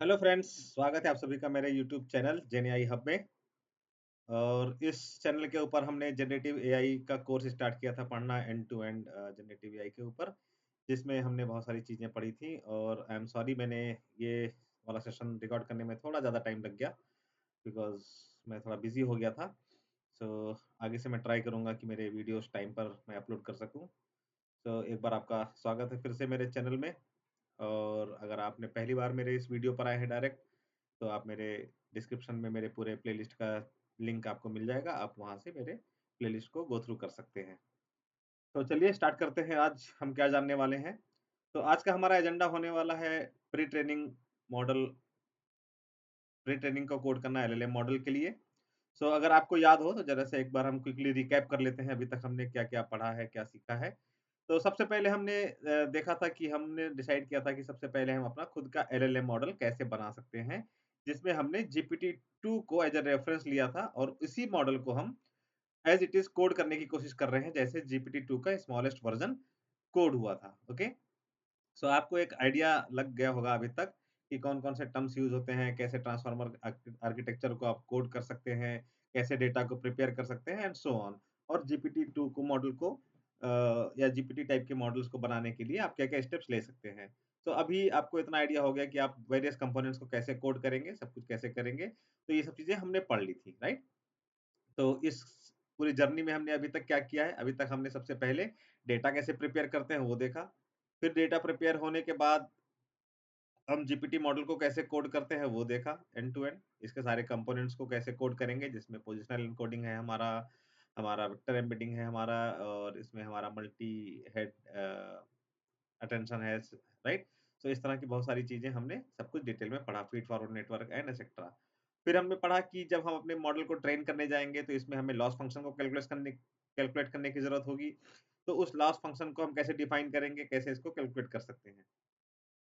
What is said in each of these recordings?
Hello friends, स्वागत है आप सभी का मेरे यूट्यूब चैनल जेनेआई हब में। और इस चैनल के ऊपर हमने जनरेटिव एआई का कोर्स स्टार्ट किया था पढ़ना end to end generative AI के ऊपर, जिसमें हमने बहुत सारी चीज़ें पढ़ी थी। और आई एम सॉरी, मैंने ये वाला सेशन रिकॉर्ड करने में थोड़ा ज़्यादा टाइम लग गया बिकॉज़ मैं थोड़ा बिज़ी हो गया था। सो आगे से मैं ट्राई करूँगा कि मेरे वीडियोज़ टाइम पर मैं अपलोड कर सकूँ। तो एक बार आपका स्वागत है फिर से मेरे चैनल में। और अगर आपने पहली बार मेरे इस वीडियो पर आए हैं डायरेक्ट, तो आप मेरे डिस्क्रिप्शन में मेरे पूरे प्लेलिस्ट का लिंक आपको मिल जाएगा। आप वहाँ से मेरे प्लेलिस्ट को गो थ्रू कर सकते हैं। तो चलिए स्टार्ट करते हैं, आज हम क्या जानने वाले हैं। तो आज का हमारा एजेंडा होने वाला है pre training model, pre training को कोड करना एलएलएम मॉडल के लिए। सो अगर आपको याद हो तो ज़रा से एक बार हम क्विकली रिकैप कर लेते हैं अभी तक हमने क्या-क्या पढ़ा है, क्या सीखा है। तो सबसे पहले हमने देखा था कि हमने डिसाइड किया था कि सबसे पहले हम अपना खुद का एलएलएम मॉडल कैसे बना सकते हैं, जिसमें हमने जीपीटी-2 को एज़ अ रेफरेंस लिया था और इसी मॉडल को हम एज़ इट इज़ कोड करने की कोशिश कर रहे हैं, जैसे जीपीटी-2 का स्मॉलेस्ट वर्ज़न कोड हुआ था। ओके? सो आपको एक आइडिया लग गया होगा अभी तक कि कौन-कौन से टर्म्स यूज़ होते हैं, कैसे ट्रांसफार्मर आर्किटेक्चर को आप कोड कर सकते हैं, कैसे डेटा को प्रिपेयर कर सकते हैं एंड सो ऑन। और जीपीटी-2 को मॉडल को या जीपीटी टाइप के मॉडल्स को बनाने के लिए आप क्या-क्या स्टेप्स ले सकते हैं। तो अभी आपको इतना आइडिया हो गया कि आप वेरियस कंपोनेंट्स को कैसे कोड करेंगे, सब कुछ कैसे करेंगे। तो ये सब चीज़ें हमने पढ़ ली थी, राइट? तो इस पूरी जर्नी में हमने अभी तक क्या किया है, अभी तक हमने सबसे पहले डेटा कैसे प्रिपेयर करते हैं वो देखा। फिर डेटा प्रिपेयर होने के बाद हम जीपीटी मॉडल को कैसे कोड करते हैं वो देखा एंड टू एंड। इसके सारे कंपोनेंट्स को कैसे कोड करेंगे, जिसमें पोजिशनल एन्कोडिंग है हमारा, हमारा वेक्टर एम्बेडिंग है हमारा, और इसमें हमारा मल्टी हेड अटेंशन है, राइट? सो इस तरह की बहुत सारी चीज़ें हमने सब कुछ डिटेल में पढ़ा, feed forward network and etcetera. फिर हमने पढ़ा कि जब हम अपने मॉडल को ट्रेन करने जाएँगे तो इसमें हमें लॉस फंक्शन को कैलकुलेट करने की ज़रूरत होगी। तो उस लॉस फंक्शन को हम कैसे डिफाइन करेंगे, कैसे इसको कैलकुलेट कर सकते हैं।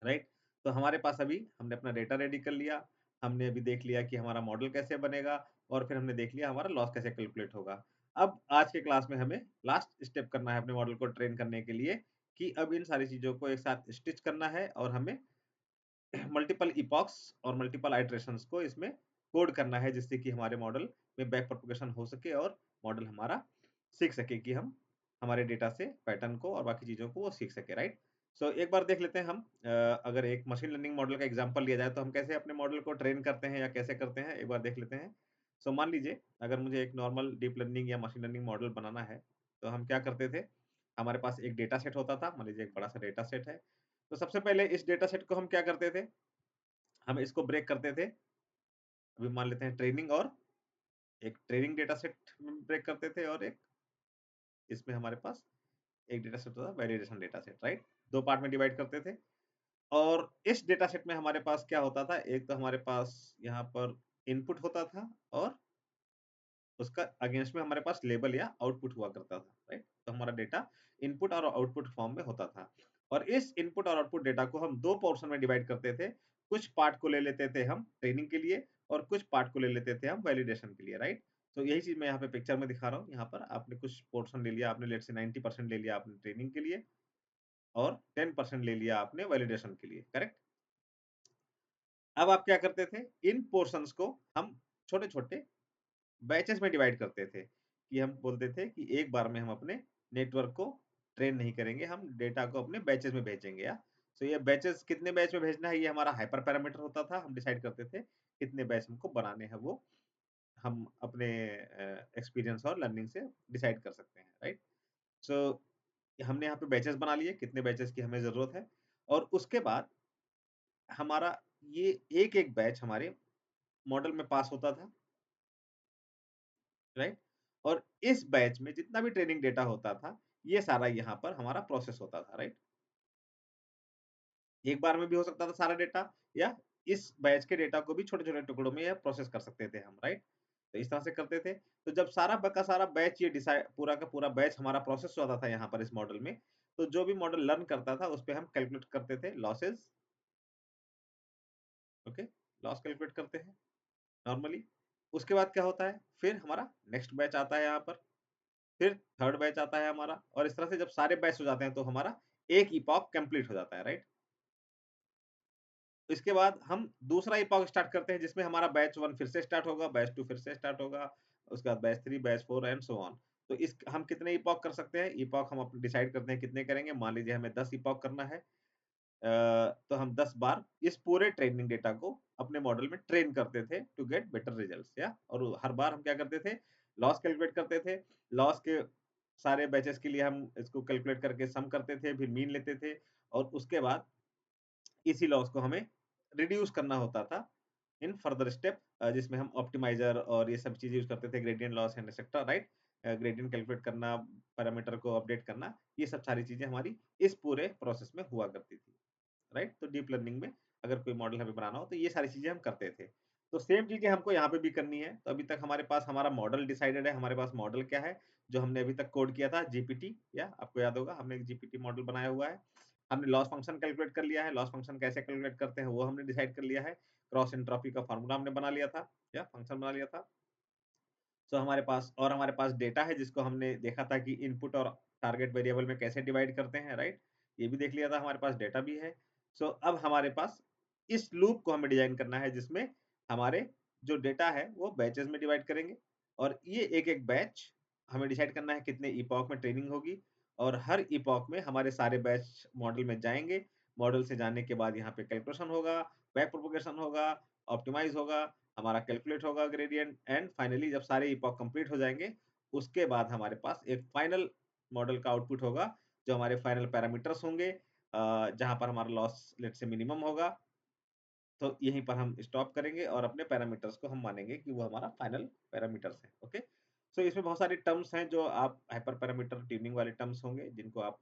राइट? तो हमारे पास अभी हमने अपना डेटा रेडी कर लिया, हमने अभी देख लिया कि हमारा मॉडल कैसे बनेगा और फिर हमने देख लिया हमारा लॉस कैसे कैलकुलेट होगा। अब आज के क्लास में हमें लास्ट स्टेप करना है अपने मॉडल को ट्रेन करने के लिए कि अब इन सारी चीज़ों को एक साथ स्टिच करना है और हमें मल्टीपल इपॉक्स और मल्टीपल आइटरेशंस को इसमें कोड करना है, जिससे कि हमारे मॉडल में बैक प्रोपगेशन हो सके और मॉडल हमारा सीख सके कि हम हमारे डेटा से पैटर्न को और बाकी चीज़ों को वो सीख सके, राइट? सो एक बार देख लेते हैं हम, अगर एक मशीन लर्निंग मॉडल का एग्जांपल लिया जाए तो हम कैसे अपने मॉडल को ट्रेन करते हैं या कैसे करते हैं, एक बार देख लेते हैं। सो मान लीजिए अगर मुझे एक नॉर्मल डीप लर्निंग या मशीन लर्निंग मॉडल बनाना है, तो हम क्या करते थे? हमारे पास एक डेटा सेट होता था, मान लीजिए एक बड़ा-सा डेटा सेट है। तो सबसे पहले इस डेटा सेट को हम क्या करते थे? हम इसको ब्रेक करते थे। अभी मान लेते हैं ट्रेनिंग, और एक ट्रेनिंग डेटा सेट में ब्रेक करते थे और एक इसमें हमारे पास एक डेटा सेट होता था validation data set, right? 2 part में डिवाइड करते थे। और इस डेटा सेट में हमारे पास क्या होता था, एक तो हमारे पास यहाँ पर इनपुट होता था और उसका अगेंस्ट में हमारे पास लेबल या आउटपुट हुआ करता था, राइट? तो हमारा डेटा इनपुट और आउटपुट फॉर्म में होता था। और इस इनपुट और आउटपुट डेटा को हम 2 पोर्शन में डिवाइड करते थे। कुछ पार्ट को ले लेते थे हम ट्रेनिंग के लिए और कुछ पार्ट को ले लेते थे हम वैलिडेशन के लिए, राइट? तो यही चीज़ मैं यहाँ पे पिक्चर में दिखा रहा हूँ। यहाँ पर आपने कुछ पोर्शन ले लिया, आपने लेट्स से 90% ले लिया आपने ट्रेनिंग के लिए और 10% ले लिया आपने वैलिडेशन के लिए, करेक्ट? अब आप क्या करते थे? इन पोर्शंस को हम छोटे-छोटे बैचेस में डिवाइड करते थे, कि हम बोलते थे कि एक बार में हम अपने नेटवर्क को ट्रेन नहीं करेंगे, हम डेटा को अपने बैचेस में भेजेंगे या सो ये बैचेस कितने बैच में भेजना है, ये हमारा हाइपर पैरामीटर होता था। हम डिसाइड करते थे कितने बैच हमको बनाने हैं, वो हम अपने एक्सपीरियंस और लर्निंग से डिसाइड कर सकते हैं, राइट? सो हमने यहाँ पे बैचेस बना लिए, कितने बैचेस की हमें ज़रूरत है। और उसके बाद हमारा ये एक-एक बैच हमारे मॉडल में पास होता था, राइट? और इस बैच में जितना भी ट्रेनिंग डेटा होता था, ये सारा यहाँ पर हमारा प्रोसेस होता था, राइट? एक बार में भी हो सकता था सारा डेटा, या इस बैच के डेटा को भी छोटे-छोटे टुकड़ों में या प्रोसेस कर सकते थे हम, राइट? तो इस तरह से करते थे। तो जब सारा का सारा बैच ये पूरा का पूरा बैच हमारा प्रोसेस होता था यहाँ पर इस मॉडल में, तो जो भी मॉडल लर्न करता था, उसपे हम कैलकुलेट करते थे लॉसेस, ओके? लॉस कैलकुलेट करते हैं नॉर्मली। उसके बाद क्या होता है, फिर हमारा नेक्स्ट बैच आता है यहाँ पर। फिर थर्ड बैच आता है हमारा, और इस तरह से जब सारे बैच हो जाते हैं तो हमारा एक इपॉक कंप्लीट हो जाता है, राइट? इसके बाद हम दूसरा इपॉक स्टार्ट करते हैं जिसमें हमारा बैच 1 फिर से स्टार्ट होगा, बैच 2 फिर से स्टार्ट होगा, उसके बाद batch 3, batch 4 and so on. तो इस हम कितने इपॉक कर सकते हैं? इपॉक हम अपने डिसाइड करते हैं कितने करेंगे। मान लीजिए हमें 10 इपॉक करना है। तो हम 10 बार इस पूरे ट्रेनिंग डेटा को अपने मॉडल में ट्रेन करते थे टू गेट बेटर रिजल्ट्स या और हर बार हम क्या करते थे? लॉस कैलकुलेट करते थे। लॉस के सारे बैचेस के लिए हम इसको कैलकुलेट करके सम करते थे, फिर मीन लेते थे और उसके बाद इसी लॉस को हमें रिड्यूस करना होता था इन फर्दर स्टेप जिसमें हम ऑप्टिमाइज़र और ये सब चीज़ें यूज़ करते थे gradient loss and etcetera right? Gradient calculate करना, पैरामीटर को अपडेट करना, ये सब सारी चीज़ें हमारी इस पूरे प्रोसेस में हुआ करती थी। राइट? तो डीप लर्निंग में अगर कोई मॉडल हमें बनाना हो तो ये सारी चीज़ें हम करते थे। तो सेम चीज़ें हमको यहाँ पे भी करनी है। तो अभी तक हमारे पास हमारा मॉडल डिसाइडेड है, हमारे पास मॉडल क्या है, जो हमने अभी तक कोड किया था जीपीटी या आपको याद होगा हमने एक जीपीटी मॉडल बनाया हुआ है। हमने लॉस फंक्शन कैलकुलेट कर लिया है, लॉस फंक्शन कैसे कैलकुलेट करते हैं वो हमने डिसाइड कर लिया है। क्रॉस एंट्रोपी का फार्मूला हमने बना लिया था या फंक्शन बना लिया था। सो हमारे पास डेटा है जिसको हमने देखा था कि इनपुट और टारगेट वेरिएबल में कैसे डिवाइड करते हैं, राइट? ये भी देख लिया था, हमारे पास डेटा भी है। सो अब हमारे पास इस लूप को हमें डिजाइन करना है जिसमें हमारे जो डेटा है वो बैचेस में डिवाइड करेंगे और ये एक-एक बैच हमें डिसाइड करना है कितने इपॉक में ट्रेनिंग होगी और हर इपॉक में हमारे सारे बैच मॉडल में जाएँगे। मॉडल से जाने के बाद यहाँ पे कैलकुलेशन होगा, बैक प्रोपगेशन होगा, ऑप्टिमाइज़ होगा, हमारा कैलकुलेट होगा ग्रेडिएंट एंड फाइनली जब सारे इपॉक कंप्लीट हो जाएँगे, उसके बाद हमारे पास एक फाइनल मॉडल का आउटपुट होगा, जो हमारे फाइनल पैरामीटर्स होंगे जहाँ पर हमारा लॉस लेट्स से मिनिमम होगा। तो यहीं पर हम स्टॉप करेंगे और अपने पैरामीटर्स को हम मानेंगे कि वो हमारा फाइनल पैरामीटर्स है, ओके? सो इसमें बहुत सारे टर्म्स हैं जो आप हाइपर पैरामीटर ट्यूनिंग वाले टर्म्स होंगे जिनको आप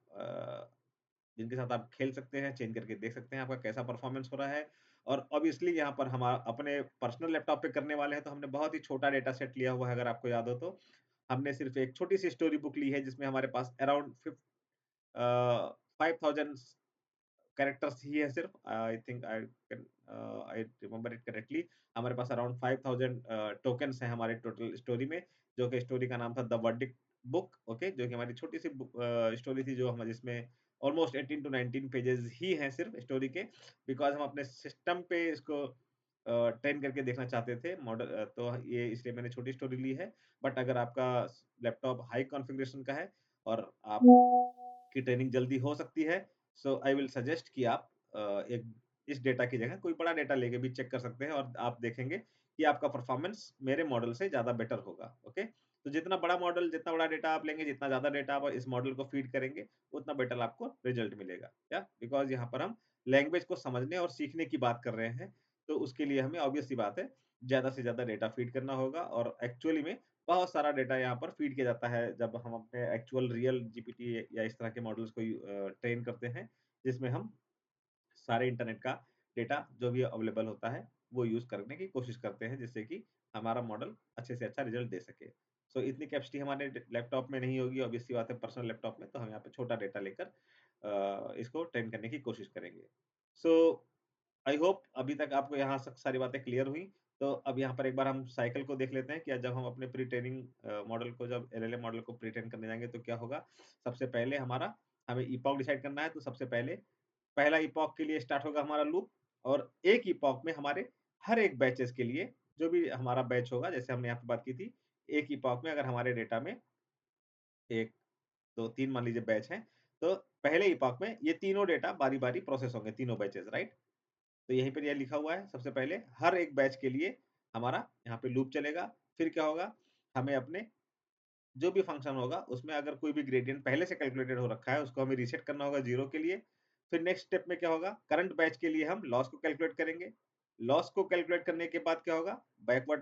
जिनके साथ आप खेल सकते हैं, चेंज करके देख सकते हैं आपका कैसा परफॉर्मेंस हो रहा है। और ऑब्वियसली यहाँ पर हम अपने पर्सनल लैपटॉप पे करने वाले हैं, तो हमने बहुत ही छोटा डेटा सेट लिया हुआ है अगर आपको याद हो तो। हमने सिर्फ़ एक छोटी-सी स्टोरी बुक ली है जिसमें हमारे पास अराउंड 5000 कैरेक्टर्स ही है सिर्फ I think I remember it correctly हमारे पास अराउंड 5000 टोकन्स हैं हमारे टोटल स्टोरी में जो कि स्टोरी का नाम था द वर्डिक्ट बुक ओके जो कि हमारी छोटी सी स्टोरी थी जो हम जिसमें ऑलमोस्ट 18 टू 19 पेजेस ही हैं सिर्फ स्टोरी के बिकॉज हम अपने सिस्टम पे इसको ट्रेन करके देखना चाहते थे मॉडल तो ये इसलिए मैंने छोटी स्टोरी ली है बट अगर आपका लैपटॉप हाई कॉन्फ़िगरेशन का है और आप की ट्रेनिंग जल्दी हो सकती है सो आई विल सजेस्ट कि आप एक इस डेटा की जगह कोई बड़ा डेटा लेके भी चेक कर सकते हैं और आप देखेंगे कि आपका परफॉर्मेंस मेरे मॉडल से ज़्यादा बेटर होगा, ओके? तो जितना बड़ा मॉडल, जितना बड़ा डेटा आप लेंगे, जितना ज़्यादा डेटा आप इस मॉडल को फीड करेंगे, उतना बेटर आपको रिजल्ट मिलेगा, या? बिकॉज़ यहाँ पर हम लैंग्वेज को समझने और सीखने की बात कर रहे हैं, तो उसके लिए हमें ऑब्वियस सी बात है, ज़्यादा से ज़्यादा डेटा फीड करना होगा और एक्चुअली में बहुत सारा डेटा यहाँ पर फीड किया जाता है जब हम अपने एक्चुअल रियल जीपीटी या इस तरह के मॉडल्स को ट्रेन करते हैं, जिसमें हम सारे इंटरनेट का डेटा जो भी अवेलेबल होता है, वो यूज़ करने की कोशिश करते हैं जिससे कि हमारा मॉडल अच्छे से अच्छा रिज़ल्ट दे सके। सो इतनी कैपेसिटी हमारे लैपटॉप में नहीं होगी ऑब्वियस सी बात है पर्सनल लैपटॉप में, तो हम यहाँ पे छोटा डेटा लेकर इसको ट्रेन करने की कोशिश करेंगे। सो आई होप अभी तक आपको यहाँ तक सारी बातें क्लियर हुई। तो अब यहाँ पर एक बार हम साइकिल को देख लेते हैं कि जब हम अपने प्री ट्रेनिंग मॉडल को जब एलएलएम मॉडल को प्री ट्रेन करने जाएँगे तो क्या होगा? सबसे पहले हमें इपॉक डिसाइड करना है तो सबसे पहले पहला इपॉक के लिए स्टार्ट होगा हमारा लूप और एक इपॉक में हमारे हर एक बैचेज़ के लिए जो भी हमारा बैच होगा जैसे हमने यहाँ पे बात की थी, एक इपॉक में अगर हमारे डेटा में 1, 2, 3 मान लीजिए बैच हैं, तो पहले इपॉक में ये तीनों डेटा बारी-बारी प्रोसेस होंगे, तीनों बैचेज़ राइट? तो यहीं पर ये लिखा हुआ है सबसे पहले हर एक बैच के लिए हमारा यहाँ पे लूप चलेगा। फिर क्या होगा? हमें अपने जो भी फंक्शन होगा उसमें अगर कोई भी ग्रेडिएंट पहले से कैलकुलेटेड हो रखा है उसको हमें रीसेट करना होगा 0 के लिए। फिर नेक्स्ट स्टेप में क्या होगा? करंट बैच के लिए हम लॉस को कैलकुलेट करेंगे। लॉस को कैलकुलेट करने के बाद क्या होगा? बैकवर्ड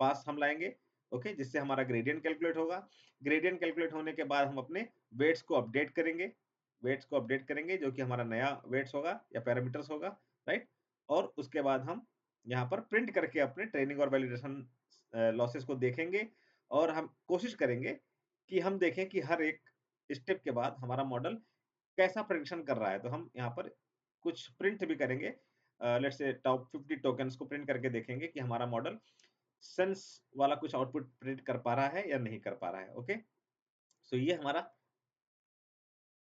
पास हम लाएँगे, ओके? जिससे हमारा ग्रेडिएंट कैलकुलेट होगा। ग्रेडिएंट कैलकुलेट होने के बाद हम अपने वेट्स को अपडेट करेंगे। वेट्स को अपडेट करेंगे जो कि हमारा नया वेट्स होगा या पैरामीटर्स होगा, राइट? और उसके बाद हम यहाँ पर प्रिंट करके अपने ट्रेनिंग और वैलिडेशन लॉसेस को देखेंगे और हम कोशिश करेंगे कि हम देखें कि हर एक स्टेप के बाद हमारा मॉडल कैसा प्रेडिक्शन कर रहा है। तो हम यहाँ पर कुछ प्रिंट भी करेंगे लेट्स से टॉप 50 टोकन्स को प्रिंट करके देखेंगे कि हमारा मॉडल सेंस वाला कुछ आउटपुट प्रिंट कर पा रहा है या नहीं कर पा रहा है, ओके? सो ये हमारा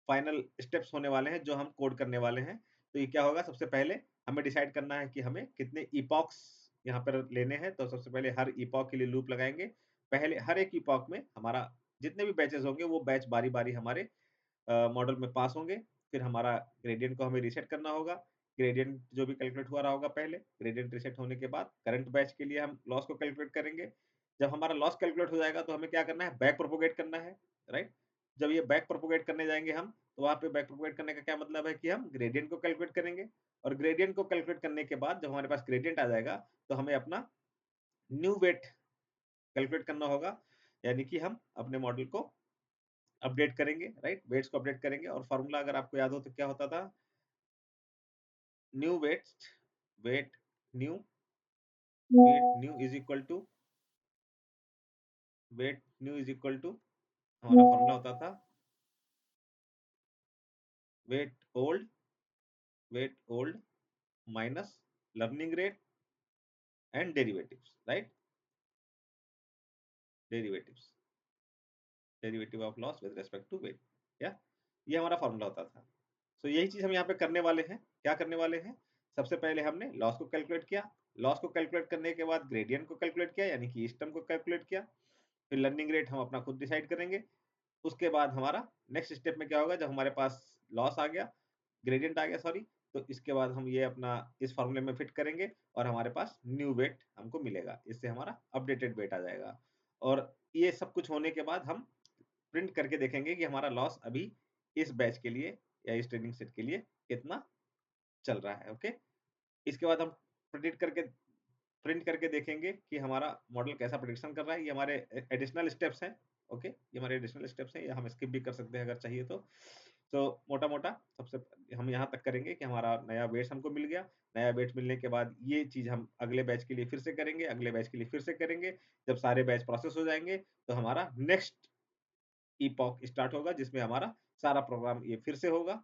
फाइनल स्टेप्स होने वाले हैं जो हम कोड करने वाले हैं। तो ये क्या होगा सबसे पहले हमें डिसाइड करना है कि हमें कितने इपॉक्स यहाँ पर लेने हैं। तो सबसे पहले हर इपॉक के लिए लूप लगाएंगे। पहले हर एक इपॉक में हमारा जितने भी बैचेस होंगे वो बैच बारी-बारी हमारे मॉडल में पास होंगे। फिर हमारा ग्रेडियंट को हमें रीसेट करना होगा। ग्रेडियंट जो भी कैलकुलेट हुआ रहा होगा पहले, ग्रेडियंट रीसेट होने के बाद करंट बैच के लिए हम लॉस को कैलकुलेट करेंगे। जब हमारा लॉस कैलकुलेट हो जाएगा तो हमें क्या करना है, बैक प्रोपोगेट करना है, राइट? जब ये बैक प्रोपोगेट करने जाएँगे हम, तो वहाँ पे बैक प्रोपोगेट करने का क्या मतलब है कि हम ग्रेडियंट को कैलकुलेट करेंगे और ग्रेडियंट को कैलकुलेट करने के बाद जब हमारे पास ग्रेडियंट आ जाएगा, तो हमें अपना न्यू वेट कैलकुलेट करना होगा। यानी कि हम अपने मॉडल को अपडेट करेंगे, राइट? वेट्स को अपडेट करेंगे और फ़ॉर्मूला अगर आपको याद हो तो क्या होता था? New weights weight new weight new is equal to weight new is equal to हमारा फ़ॉर्मूला होता था weight old minus learning rate and derivatives, right? Derivatives derivative of loss with respect to weight, या ये हमारा formula होता था। सो यही चीज़ हम यहाँ पे करने वाले हैं। क्या करने वाले हैं? सबसे पहले हमने लॉस को कैलकुलेट किया। लॉस को कैलकुलेट करने के बाद ग्रेडियंट को कैलकुलेट किया यानी कि इष्टतम को कैलकुलेट किया। फिर लर्निंग रेट हम अपना खुद डिसाइड करेंगे। उसके बाद हमारा नेक्स्ट स्टेप में क्या होगा, जब हमारे पास लॉस आ गया, ग्रेडियंट आ गया सॉरी, तो इसके बाद हम ये अपना इस फॉर्मूले में फिट करेंगे और हमारे पास न्यू वेट हमको मिलेगा। इससे हमारा अपडेटेड वेट आ जाएगा और ये सब कुछ होने के बाद हम प्रिंट करके देखेंगे कि हमारा लॉस अभी इस बैच के लिए या इस ट्रेनिंग सेट के लिए कितना चल रहा है, ओके? इसके बाद हम प्रिडिक्ट करके प्रिंट करके देखेंगे कि हमारा मॉडल कैसा प्रेडिक्शन कर रहा है। ये हमारे एडिशनल स्टेप्स हैं, ओके? ये हमारे एडिशनल स्टेप्स हैं, ये हम स्किप भी कर सकते हैं अगर चाहिए तो। तो मोटा-मोटा सबसे हम यहाँ तक करेंगे कि हमारा नया वेट्स हमको मिल गया। नया वेट मिलने के बाद ये चीज़ हम अगले बैच के लिए फिर से करेंगे, अगले बैच के लिए फिर से करेंगे। जब सारे बैच प्रोसेस हो जाएँगे, तो हमारा नेक्स्ट इपॉक स्टार्ट होगा जिसमें हमारा सारा प्रोग्राम ये फिर से होगा।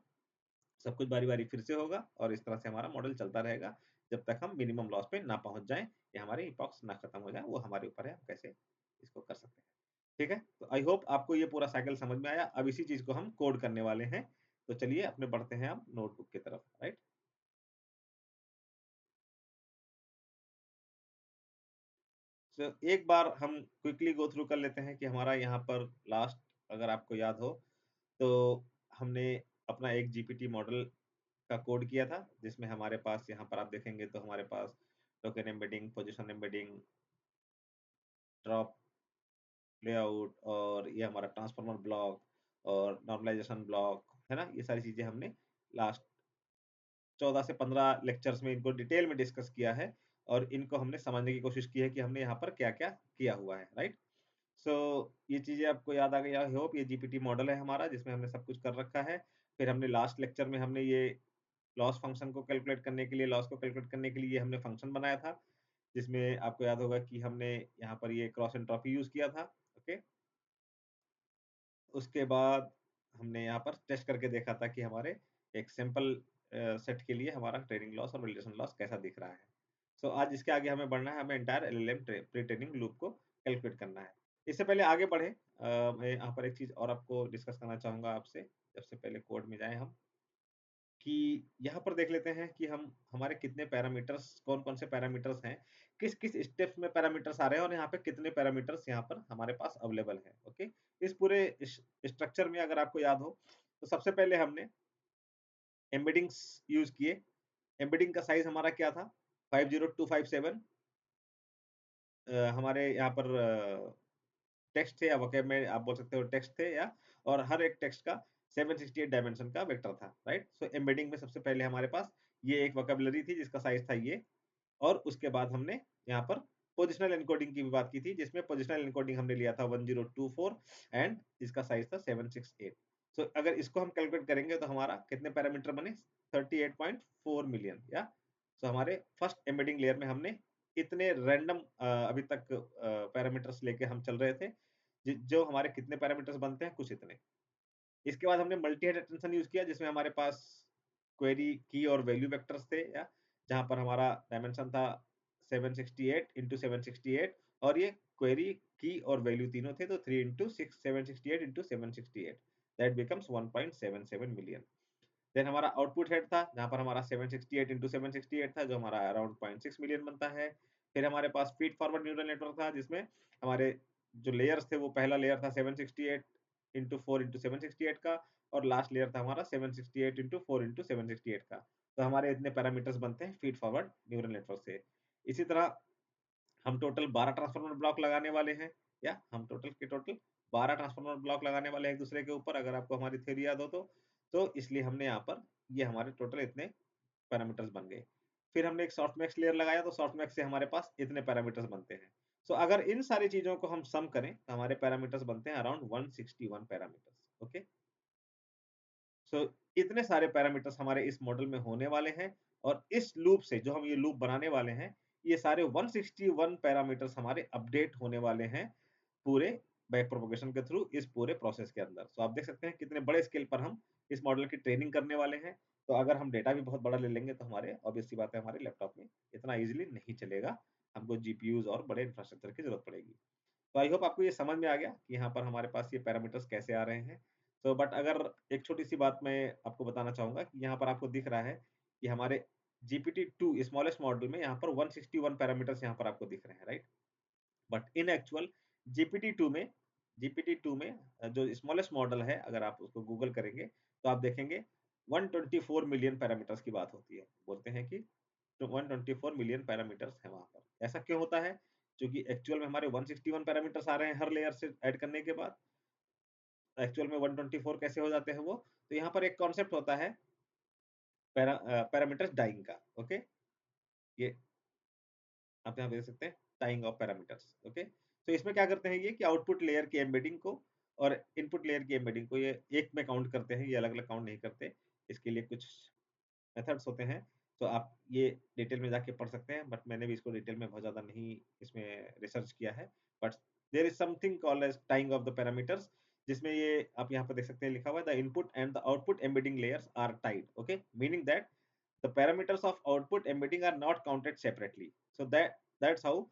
सब कुछ बारी-बारी फिर से होगा और इस तरह से हमारा मॉडल चलता रहेगा, जब तक हम मिनिमम लॉस पे ना पहुँच जाएँ या हमारे इपॉक्स ना खत्म हो जाएँ, वो हमारे ऊपर है, हम कैसे इसको कर सकते हैं। ठीक है? तो आई होप आपको ये पूरा साइकिल समझ में आया। अब इसी चीज़ को हम कोड करने वाले हैं। तो चलिए अपने बढ़ते हैं अब नोटबुक की तरफ, राइट? सो एक बार हम क्विकली गो थ्रू कर लेते हैं कि हमारा यहाँ पर लास्ट अगर आपको याद हो, तो हमने अपना एक जीपीटी मॉडल का कोड किया था, जिसमें हमारे पास यहाँ पर आप देखेंगे तो हमारे पास token embedding, position embedding, drop layout और ये हमारा ट्रांसफॉर्मर ब्लॉक और नॉर्मलाइजेशन ब्लॉक, है ना? ये सारी चीज़ें हमने लास्ट 14 से 15 लेक्चर्स में इनको डिटेल में डिस्कस किया है और इनको हमने समझने की कोशिश की है कि हमने यहाँ पर क्या-क्या किया हुआ है, राइट? सो ये चीज़ें आपको याद आ गई आई होप। ये जीपीटी मॉडल है हमारा जिसमें हमने सब कुछ कर रखा है। फिर हमने लास्ट लेक्चर में हमने ये लॉस फंक्शन को कैलकुलेट करने के लिए लॉस को कैलकुलेट करने के लिए हमने फंक्शन बनाया था, जिसमें आपको याद होगा कि हमने यहाँ पर ये क्रॉस एंट्रोपी यूज़ किया था, ओके? उसके बाद हमने यहाँ पर टेस्ट करके देखा था कि हमारे एक सिंपल सेट के लिए हमारा ट्रेनिंग लॉस और वैलिडेशन लॉस कैसा दिख रहा है। सो आज इसके आगे हमें बढ़ना है, हमें entire LLM pre training loop को कैलकुलेट करना है। इससे पहले आगे बढ़े मैं यहाँ पर एक चीज़ और आपको डिस्कस करना चाहूँगा आपसे, सबसे पहले कोड में जाएँ हम, कि यहाँ पर देख लेते हैं कि हम हमारे कितने पैरामीटर्स कौन-कौन से पैरामीटर्स हैं, किस-किस स्टेप्स में पैरामीटर्स आ रहे हैं और यहाँ पे कितने पैरामीटर्स यहाँ पर हमारे पास अवेलेबल हैं, ओके? इस पूरे स्ट्रक्चर में अगर आपको याद हो, तो सबसे पहले हमने एम्बेडिंग्स यूज़ किए। एम्बेडिंग का साइज़ हमारा क्या था? 50257 हमारे यहाँ पर टेक्स्ट थे या वोकैब में आप बोल सकते हो टेक्स्ट थे या और हर एक टेक्स्ट का 768 डायमेंशन का वेक्टर था, राइट? सो एम्बेडिंग में सबसे पहले हमारे पास ये एक वोकैब्युलरी थी जिसका साइज़ था ये और उसके बाद हमने यहाँ पर पोजिशनल एन्कोडिंग की भी बात की थी, जिसमें पोजिशनल एन्कोडिंग हमने लिया था 1024 एंड इसका साइज़ था 768। सो अगर इसको हम कैलकुलेट करेंगे तो हमारा कितने पैरामीटर बने? 38.4 मिलियन या सो हमारे फर्स्ट एम्बेडिंग लेयर में हमने इतने रैंडम अभी तक पैरामीटर्स लेके हम चल रहे थे, जो हमारे कितने पैरामीटर्स बनते हैं कुछ इतने। इसके बाद हमने मल्टी हेड एक्सटेंशन यूज़ किया जिसमें हमारे पास क्वेरी की और वैल्यू वेक्टर्स थे या जहाँ पर हमारा डायमेंशन था 768 इंटू 768 और ये क्वेरी की और वैल्यू तीनों थे तो 3 into 6 768 into 768 that becomes 1.77 million. Then हमारा आउटपुट हेड था, जहाँ पर हमारा 768 इंटू 768 था, जो हमारा अराउंड 0.6 मिलियन बनता है। फिर हमारे पास फीड फॉरवर्ड न्यूरल नेटवर्क था, जिसमें हमारे जो लेयर्स थे, वो पहला लेयर था 768 इंटू 4 इंटू 768 का, और लास्ट लेयर था हमारा 768 इंटू 4 इंटू 768 का। तो हमारे इतने पैरामीटर्स बनते हैं फीड फॉरवर्ड न्यूरल नेटवर्क से। इसी तरह हम टोटल 12 ट्रांसफार्मर ब्लॉक लगाने वाले हैं, या हम टोटल के टोटल 12 ट्रांसफार्मर ब्लॉक लगाने वाले हैं एक दूसरे के ऊपर, अगर आपको हमारी थ्योरी याद हो तो। इसलिए हमने यहाँ पर ये हमारे टोटल इतने पैरामीटर्स बन गए। फिर हमने एक सॉफ्टमैक्स लेयर लगाया, तो सॉफ्टमैक्स से हमारे पास इतने पैरामीटर्स बनते हैं। सो अगर इन सारी चीजों को हम सम करें, तो हमारे पैरामीटर्स बनते हैं अराउंड 161 पैरामीटर्स। ओके, सो इतने सारे पैरामीटर्स हमारे इस मॉडल में होने वाले हैं, और इस लूप से जो हम ये लूप बनाने वाले हैं, ये सारे 161 पैरामीटर्स हमारे अपडेट होने वाले हैं पूरे बैक प्रोपगेशन के थ्रू इस पूरे प्रोसेस के अंदर। आप देख सकते हैं कितने बड़े स्केल पर हम इस मॉडल की ट्रेनिंग करने वाले हैं। तो अगर हम डेटा भी बहुत बड़ा ले लेंगे, तो हमारे ऑब्वियस सी बात है, हमारे लैपटॉप में इतना ईजिली नहीं चलेगा, हमको जीपीयूज और बड़े इंफ्रास्ट्रक्चर की जरूरत पड़ेगी। तो आई होप आपको ये समझ में आ गया कि यहाँ पर हमारे पास ये पैरामीटर्स कैसे आ रहे हैं। तो बट अगर एक छोटी-सी बात मैं आपको बताना चाहूँगा कि यहाँ पर आपको दिख रहा है कि हमारे GPT-2 स्मॉलेस्ट मॉडल में यहाँ पर 161 पैरामीटर्स यहाँ पर आपको दिख रहे हैं, राइट? बट इन एक्चुअल जीपीटी-2 में जीपीटी-2 में जो स्मॉलेस्ट मॉडल है, अगर आप उसको गूगल करेंगे, तो आप देखेंगे 124 मिलियन पैरामीटर्स की बात होती है। बोलते हैं कि तो 124 मिलियन पैरामीटर्स हैं वहाँ पर। ऐसा क्यों होता है? क्योंकि एक्चुअल में हमारे 161 पैरामीटर्स आ रहे हैं हर लेयर से ऐड करने के बाद। एक्चुअल में 124 कैसे हो जाते हैं वो? तो यहाँ पर एक कॉन्सेप्ट होता है पैरामीटर्स डाइंग का। ओके? ये आप यहाँ पे देख सकते हैं, टाइंग ऑफ पैरामीटर्स। ओके, तो इसमें क्या करते हैं ये कि आउटपुट लेयर की एम्बेडिंग को और इनपुट लेयर की एम्बेडिंग को ये एक में काउंट करते हैं, ये अलग अलग काउंट नहीं करते। इसके लिए कुछ मेथड्स होते हैं, तो आप ये डिटेल में जाके पढ़ सकते हैं, बट मैंने भी इसको डिटेल में बहुत ज़्यादा नहीं इसमें रिसर्च किया है। But there is something called as tying of the parameters, जिसमें ये आप यहाँ पर देख सकते हैं लिखा हुआ है, the input and the output embedding layers are tied. Okay, meaning that the parameters of output embedding are not counted separately. So that's how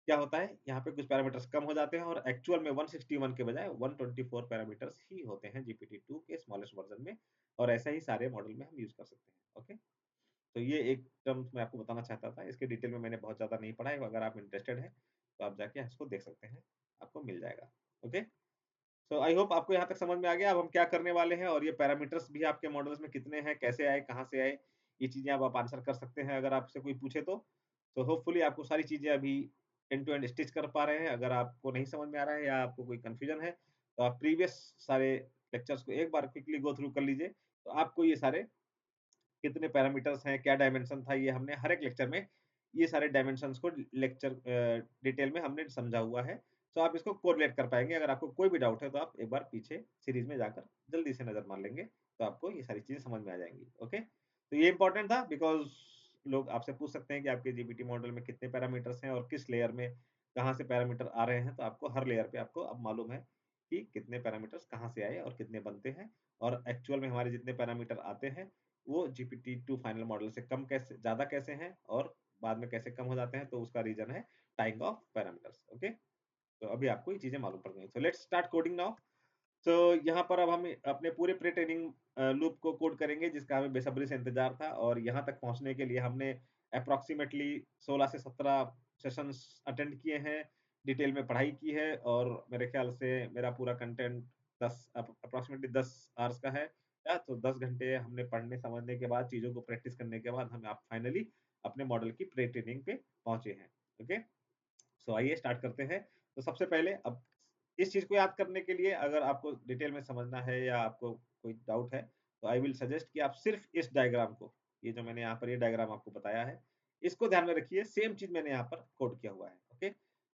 क्या होता है, यहाँ पे कुछ पैरामीटर्स कम हो जाते हैं, और एक्चुअल में 161 के बजाय 124 पैरामीटर्स ही होते हैं GPT-2 के स्मॉलेस्ट वर्जन में, और ऐसा ही सारे मॉडल में हम यूज़ कर सकते हैं। ओके, तो ये एक टर्म्स मैं आपको बताना चाहता था। इसके डिटेल में मैंने बहुत ज़्यादा नहीं पढ़ा है, अगर आप इंटरेस्टेड हैं, तो आप जाके इसको देख सकते हैं, आपको मिल जाएगा। ओके? सो आई होप आपको यहाँ तक समझ में आ गया। अब हम क्या करने वाले हैं, और ये पैरामीटर्स भी आपके मॉडल्स में कितने हैं, कैसे आए, कहाँ से आए, ये चीज़ें अब आप आंसर कर सकते हैं अगर आपसे कोई पूछे तो। तो होपफुली आपको सारी चीज़ें अभी एंड टू एंड स्टिच कर पा रहे हैं। अगर आपको नहीं समझ में आ रहा है या आपको कोई कन्फ्यूजन है, तो आप प्रीवियस सारे लेक्चर्स को एक बार क्विकली गो थ्रू कर लीजिए, तो आपको ये सारे कितने पैरामीटर्स हैं, क्या डायमेंशन था, ये हमने हर एक लेक्चर में ये सारे डायमेंशंस को लेक्चर डिटेल में हमने समझा हुआ है। तो आप इसको कोरिलेट कर पाएँगे। अगर आपको कोई भी डाउट है, तो आप एक बार पीछे सीरीज़ में जाकर जल्दी से नज़र मार लेंगे, तो आपको ये सारी चीज़ें समझ में आ जाएँगी। ओके? तो ये इम्पोर्टेंट था, बिकॉज़ लोग आपसे पूछ सकते हैं कि आपके जीपीटी मॉडल में कितने पैरामीटर्स हैं और किस लेयर में कहाँ से पैरामीटर आ रहे हैं, तो आपको हर लेयर पे आपको अब मालूम है कि कितने पैरामीटर्स कहाँ से आए और कितने बनते हैं, और एक्चुअल में हमारे जितने पैरामीटर आते हैं, वो GPT-2 फाइनल मॉडल से कम कैसे ज़्यादा कैसे हैं, और बाद में कैसे कम हो जाते हैं, तो उसका रीज़न है टाइप ऑफ पैरामीटर्स। ओके? तो अभी आपको ये चीज़ें मालूम पड़ गई। So let's start coding now. तो यहाँ पर अब हम अपने पूरे प्री ट्रेनिंग लूप को कोड करेंगे, जिसका हमें बेसब्री से इंतजार था, और यहाँ तक पहुँचने के लिए हमने अप्रॉक्सिमेटली 16 से 17 सेशंस अटेंड किए हैं, डिटेल में पढ़ाई की है, और मेरे ख्याल से मेरा पूरा कंटेंट 10 अप्रॉक्सिमेटली 10 आवर्स का है। या तो 10 घंटे हमने पढ़ने समझने के बाद, चीज़ों को प्रैक्टिस करने के बाद, हम आप फाइनली अपने मॉडल की प्री ट्रेनिंग पे पहुँचे हैं। ओके? सो आइए स्टार्ट करते हैं। तो सबसे पहले अब इस चीज़ को याद करने के लिए, अगर आपको डिटेल में समझना है या आपको कोई डाउट है, तो आई विल सजेस्ट कि आप सिर्फ इस डायग्राम को, ये जो मैंने यहाँ पर ये डायग्राम आपको बताया है, इसको ध्यान में रखिए। सेम चीज़ मैंने यहाँ पर कोड किया हुआ है। ओके?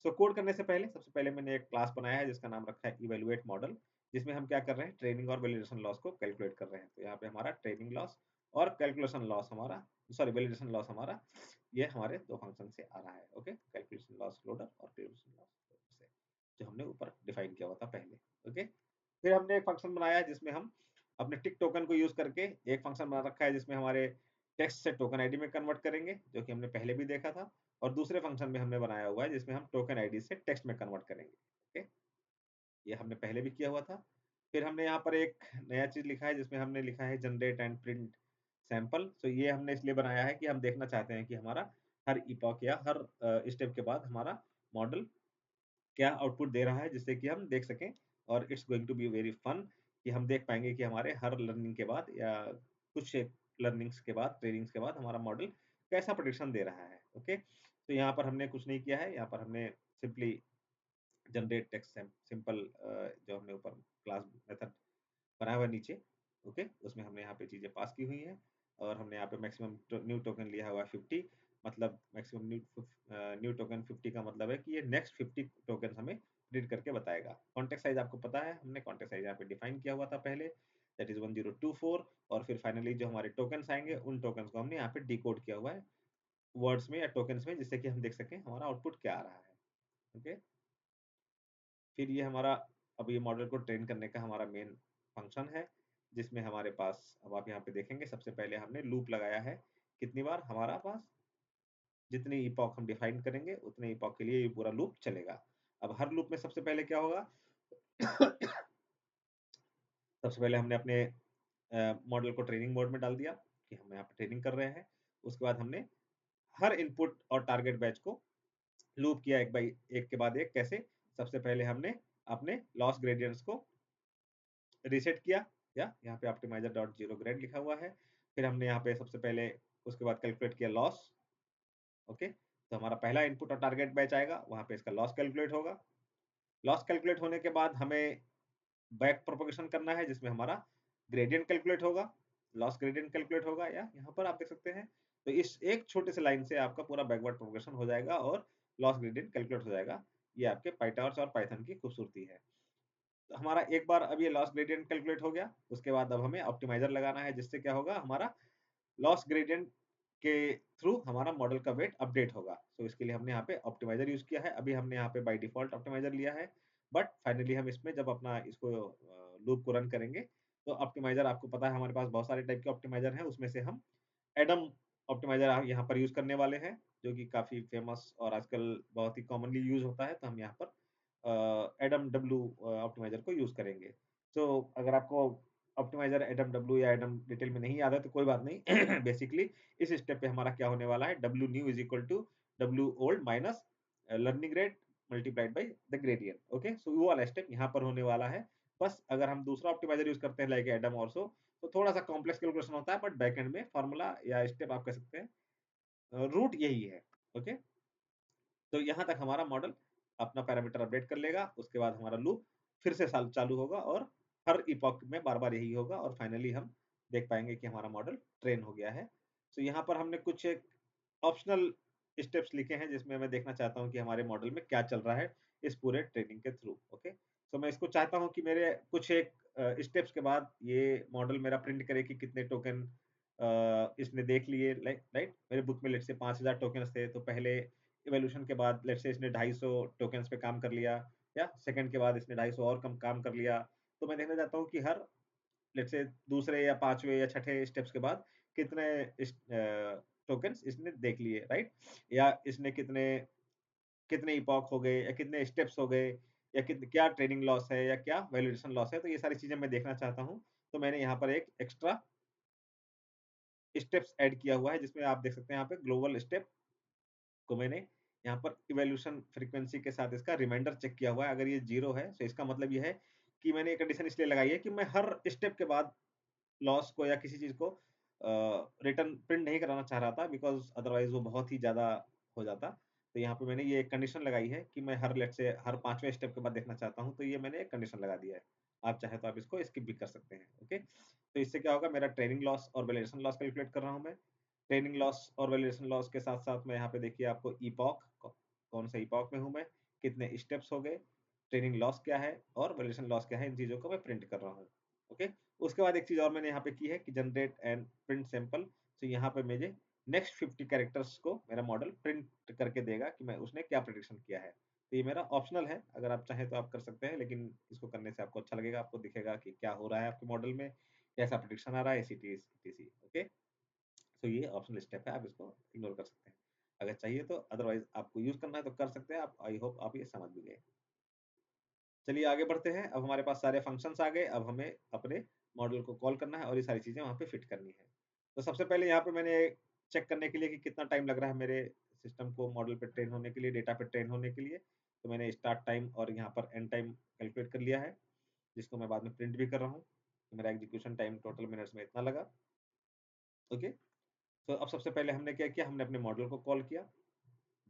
सो कोड करने से पहले सबसे पहले मैंने एक क्लास बनाया है, जिसका नाम रखा है इवैल्यूएट मॉडल, जिसमें हम क्या कर रहे हैं, ट्रेनिंग और वैलिडेशन लॉस को कैलकुलेट कर रहे हैं। तो यहाँ पे हमारा ट्रेनिंग लॉस और कैलकुलेशन लॉस हमारा, सॉरी वैलिडेशन लॉस हमारा, ये हमारे 2 फंक्शन से आ रहा है। ओके? कैलकुलेशन लॉस लोडर और कैलकुलेशन लॉस से, जो हमने ऊपर डिफाइन किया हुआ था पहले। ओके? फिर हमने एक फंक्शन बनाया है, जिसमें हम अपने टिक टोकन को यूज़ करके एक फंक्शन बना रखा है, जिसमें हमारे टेक्स्ट से टोकन आईडी में कन्वर्ट करेंगे, जो कि हमने पहले भी देखा था, और दूसरे फंक्शन में हमने बनाया हुआ है, जिसमें हम टोकन आईडी से टेक्स्ट में कन्वर्ट करेंगे। ओके? ये हमने पहले भी किया हुआ था। फिर हमने यहाँ पर एक नया चीज़ लिखा है जिसमें हमने लिखा है जनरेट एंड प्रिंट सैंपल। तो ये हमने इसलिए बनाया है कि हम देखना चाहते हैं कि हमारा हर इपॉक या हर स्टेप के बाद हमारा मॉडल क्या आउटपुट दे रहा है, जिससे कि हम देख सकें। और it's going to be very fun कि हम देख पाएँगे कि हमारे हर लर्निंग के बाद या कुछ लर्निंग्स के बाद, ट्रेनिंग्स के बाद हमारा मॉडल कैसा प्रेडिक्शन दे रहा है। ओके? तो यहाँ पर हमने कुछ नहीं किया है, यहाँ पर हमने सिंपली जनरेट टेक्स्ट सिंपल जो हमने ऊपर क्लास मेथड बनाया हुआ है नीचे, ओके? उसमें हमने यहाँ पे चीज़ें पास की हुई हैं और हमने यहाँ पे मैक्सिमम न्यू टोकन लिया हुआ है 50। मतलब मैक्सिमम न्यू टोकन 50 का मतलब है कि ये नेक्स्ट 50 टोकन्स हमें रीड करके बताएगा। कॉन्टेक्स्ट साइज़ आपको पता है, हमने कॉन्टेक्स्ट साइज़ यहाँ पे डिफाइन किया हुआ था पहले, दैट इज़ 1024। और फिर फाइनली जो हमारे टोकन्स आएँगे, उन टोकन्स को हमने यहाँ पे डिकोड किया हुआ है वर्ड्स में या टोकन्स में, जिससे कि हम देख सकें हमारा आउटपुट क्या आ रहा है, ओके? फिर ये हमारा अब ये मॉडल को ट्रेन करने का हमारा मेन फंक्शन है, जिसमें हमारे पास अब आप यहाँ पे देखेंगे सबसे पहले हमने लूप लगाया है। कितनी बार? हमारा पास जितनी इपॉक हम डिफाइन करेंगे उतने इपॉक के लिए ये पूरा लूप चलेगा। अब हर लूप में सबसे पहले क्या होगा? सबसे पहले हमने अपने मॉडल को ट्रेनिंग मोड में डाल दिया कि हम यहाँ पे ट्रेनिंग कर रहे हैं। उसके बाद हमने हर इनपुट और टारगेट बैच को लूप किया एक बाई एक के बाद एक। कैसे? सबसे पहले हमने अपने लॉस ग्रेडियंट्स को रीसेट किया, या यहाँ पे ऑप्टिमाइज़र डॉट ज़ीरो ग्रेड लिखा हुआ है। फिर हमने यहाँ पे सबसे पहले उसके बाद कैलकुलेट किया लॉस, ओके? तो हमारा पहला इनपुट और टारगेट बैच आएगा, वहाँ पे इसका लॉस कैलकुलेट होगा। लॉस कैलकुलेट होने के बाद हमें बैक प्रोपगेशन करना है, जिसमें हमारा ग्रेडियंट कैलकुलेट होगा, लॉस ग्रेडियंट कैलकुलेट होगा, या यहाँ पर आप देख सकते हैं। तो इस एक छोटे से लाइन से आपका पूरा बैकवर्ड प्रोपगेशन हो जाएगा और लॉस ग्रेडियंट कैलकुलेट हो जाएगा। ये आपके पाइटॉर्च और पाइथन की खूबसूरती है। तो हमारा एक बार अब ये लॉस ग्रेडियंट कैलकुलेट हो गया, उसके बाद अब हमें ऑप्टिमाइज़र लगाना है, जिससे क्या होगा, हमारा लॉस ग्रेडियंट के थ्रू हमारा मॉडल का वेट अपडेट होगा। तो इसके लिए हमने यहाँ पे ऑप्टिमाइज़र यूज़ किया है। अभी हमने यहाँ पे बाय डिफ़ॉल्ट ऑप्टिमाइज़र लिया है, बट फाइनली हम इसमें जब अपना इसको लूप को रन करेंगे, तो ऑप्टिमाइज़र आपको पता है हमारे पास बहुत सारे टाइप के ऑप्टिमाइज़र हैं, उसमें से हम एडम ऑप्टिमाइज़र यहाँ पर यूज़ करने वाले हैं, जो कि काफ़ी फ़ेमस और आजकल बहुत ही कॉमनली यूज़ होता है। तो हम यहाँ पर एडम डब्ल्यू ऑप्टिमाइज़र को यूज़ करेंगे। तो अगर आपको ऑप्टिमाइज़र एडम डब्ल्यू या एडम डिटेल में नहीं याद है तो कोई बात नहीं। बेसिकली इस स्टेप पे हमारा क्या होने वाला है, W new is equal to W old minus learning rate multiplied by the gradient, okay? So वो वाला स्टेप यहाँ पर होने वाला है। बस अगर हम दूसरा ऑप्टिमाइज़र यूज़ करते हैं लाइक एडम ऑल्सो, तो थोड़ा-सा कॉम्प्लेक्स कैलकुलेशन होता है, बट बैकएंड में फार्मूला या स्टेप आप कह सकते हैं रूट यही है, ओके? तो यहाँ तक हमारा मॉडल अपना पैरामीटर अपडेट कर लेगा, उसके बाद हमारा लूप फिर से साल चालू होगा और हर इपॉक में बार-बार यही होगा और फाइनली हम देख पाएँगे कि हमारा मॉडल ट्रेन हो गया है। तो यहाँ पर हमने कुछ एक ऑप्शनल स्टेप्स लिखे हैं, जिसमें मैं देखना चाहता हूँ कि हमारे मॉडल में क्या चल रहा है इस पूरे ट्रेनिंग के थ्रू, ओके? तो मैं इसको चाहता हूँ कि मेरे कुछ एक स्टेप्स के बाद ये मॉडल मेरा प्रिंट करे कि कितने टोकन इसने देख लिए, राइट? मेरे बुक में लेट्स से 5000 टोकन्स थे, तो पहले इवोल्यूशन के बाद लेट्स से इसने 250 टोकन्स पे काम कर लिया, या सेकंड के बाद इसने 250 और कम काम कर लिया। तो मैं देखना चाहता हूँ कि हर लेट्स से दूसरे या 5वें या छठे स्टेप्स के बाद कितने टोकन्स इसने देख लिए, राइट? या इसने कितने कितने इपॉक हो गए या कितने स्टेप्स हो गए या क्या ट्रेनिंग लॉस है या क्या वैलिडेशन लॉस है, तो ये सारी चीज़ें मैं देखना चाहता हूँ। तो मैंने यहाँ पर एक एक्स्ट्रा स्टेप्स ऐड किया हुआ है, जिसमें आप देख सकते हैं यहाँ पे ग्लोबल स्टेप को मैंने यहाँ पर इवोल्यूशन फ्रीक्वेंसी के साथ इसका रिमाइंडर चेक किया हुआ है। अगर ये 0 है, तो इसका मतलब ये है कि मैंने ये कंडीशन इसलिए लगाई है कि मैं हर स्टेप के बाद लॉस को या किसी चीज़ को रिटर्न प्रिंट नहीं कराना चाह रहा था, बिकॉज़ अदरवाइज़ वो बहुत ही ज़्यादा हो जाता। तो यहाँ पे मैंने ये एक कंडीशन लगाई है कि मैं हर लेट्स से हर 5वें स्टेप के बाद देखना चाहता हूँ, तो ये मैंने एक कंडीशन लगा दिया है। आप चाहें तो आप इसको स्किप भी कर सकते हैं, ओके? तो इससे क्या होगा, मेरा ट्रेनिंग लॉस और वैलिडेशन लॉस कैलकुलेट कर रहा हूँ मैं। ट्रेनिंग लॉस और वैलिडेशन लॉस के साथ-साथ मैं यहाँ पे देखिए आपको इपॉक कौन सा इपॉक में हूँ मैं, कितने स्टेप्स हो गए, ट्रेनिंग लॉस क्या है और वैलिडेशन लॉस क्या है, इन चीज़ों को मैं प्रिंट कर रहा हूँ, ओके? उसके बाद एक चीज़ और मैंने यहाँ पे की है कि जनरेट एंड प्रिंट सैंपल। तो यहाँ पे मुझे नेक्स्ट 50 कैरेक्टर्स को मेरा मॉडल प्रिंट करके देगा कि मैं उसने क्या प्रेडिक्शन किया है। तो ये मेरा ऑप्शनल है, अगर आप चाहें तो आप कर सकते हैं, लेकिन इसको करने से आपको अच्छा लगेगा, आपको दिखेगा कि क्या हो रहा है आपके मॉडल में, कैसा प्रेडिक्शन आ रहा है, एसीटी, ओके? तो ये ऑप्शनल स्टेप है, आप इसको इग्नोर कर सकते हैं। अगर चाहिए तो, अदरवाइज़ आपको यूज़ करना है तो कर सकते हैं आप। आई होप आप ये समझ भी गए। चलिए आगे बढ़ते हैं। अब हमारे पास सारे फंक्शंस आ गए, अब हमें अपने मॉडल को कॉल करना है और ये सारी चीज़ें वहाँ पे फिट करनी है। तो सबसे पहले यहाँ पे मैंने चेक करने के लिए कि कितना टाइम लग रहा है मेरे सिस्टम को मॉडल पे ट्रेन होने के लिए, डेटा पे ट्रेन होने के लिए, तो मैंने स्टार्ट टाइम और यहाँ पर एंड टाइम कैलकुलेट कर लिया है, जिसको मैं बाद में प्रिंट भी कर रहा हूँ। तो मेरा एग्जीक्यूशन टाइम टोटल मिनट्स में इतना लगा। ओके, तो अब सबसे पहले हमने क्या किया, हमने अपने मॉडल को कॉल किया।